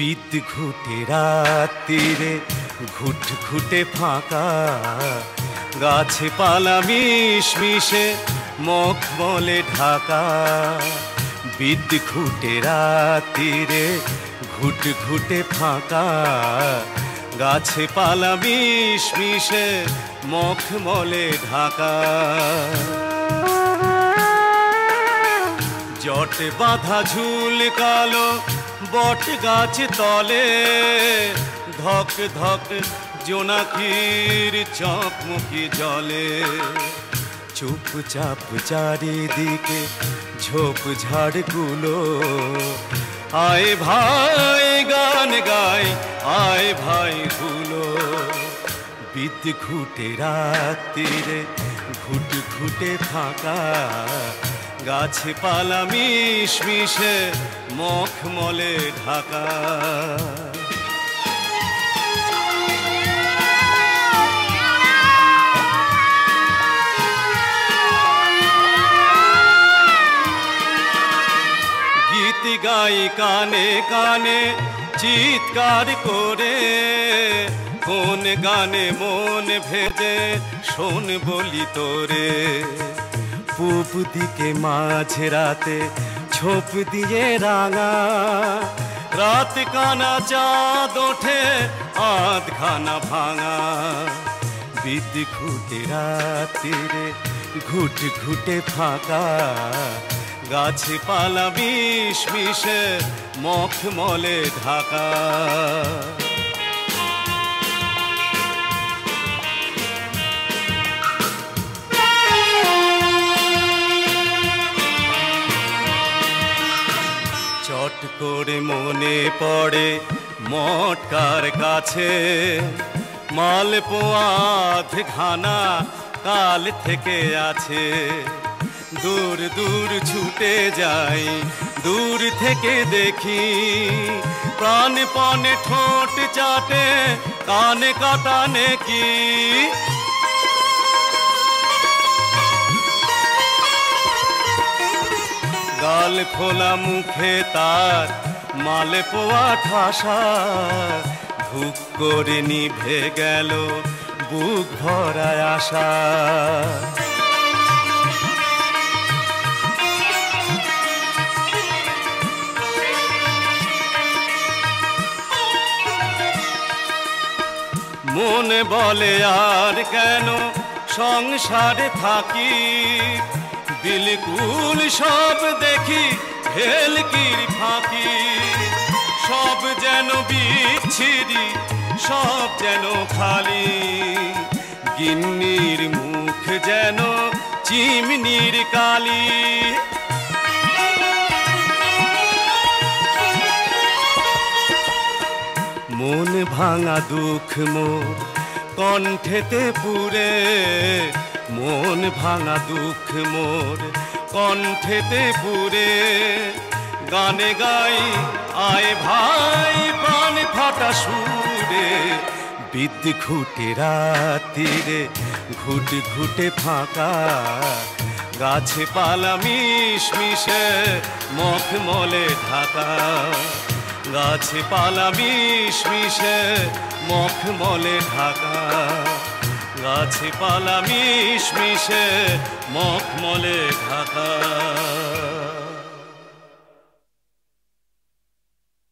বিদ্ঘুটে রাত্রিরে ঘুটঘুটে ফাঁকা, গাছে পালা মিশমিশে মখমলে ঢাকা। বিদ্ঘুটে রাত্রিরে ঘুটঘুটে ফাঁকা, গাছে পালা মিশমিশে মখমলে ঢাকা। জট বাঁধা ঝুল কালো বট গাছ তলে, ধক ধক জোনাকির চকমকি জলে। চুপচাপ চারিদিকে ঝোপ ঝাড়গুলো, আয় ভাই গান গায়, আয় ভাই হুলো। বিদ্ঘুটে রাত্রিরে ঘুটঘুটে ফাঁকা, গাছে পালা মিশমিশে মখমলে ঢাকা। গীত গাই কানে কানে চিৎকার করে, কোন গানে মন ভেজে শোন বলি তোরে। পূব দিকে মাঝ রাতে ছোপ দিয়ে রাঙা, রাত কানা চাঁদ ওঠে আধখানা ভাঙা। বিদ্ঘুটে রাত্রিরে ঘুটঘুটে ফাঁকা, গাছে পালা মিশমিশে মখমলে ঢাকা। চট করে মনে পড়ে মটকার কাছে, মালপোয়া আধখানা কাল থেকে আছে। দূর দূর ছুটে যাই, দূর থেকে দেখি, প্রাণপণে ঠোঁট চাটে কানে কাটা নেকি। গাল খোলা মুখে তার মালপোয়া ঠাসা, ধুক করে নিভে গেল বুক ভরায় আশা। মনে বলে আর কেন সংসারে থাকি, বিলকুল সব দেখি হেলকির ফাঁকি। সব যেন বিচ্ছিরি, সব যেন খালি, গিন্নির মুখ যেন চিমনির কালি। মন ভাঙা দুঃখ মোর কণ্ঠেতে পুরে, মন ভাঙা দুঃখ মোর কণ্ঠেতে পুরে। গানে গাই আয় ভাই প্রাণ ফাটা সুরে। বিদ্ঘুটে রাত্রিরে ঘুটঘুটে ফাঁকা, গাছে পালা মিশমিশে মখমলে ঢাকা। গাছে পালা মিশমিশে মখমলে ঢাকা, গাছে পালা মিশমিশে মখমলে ঢাকা।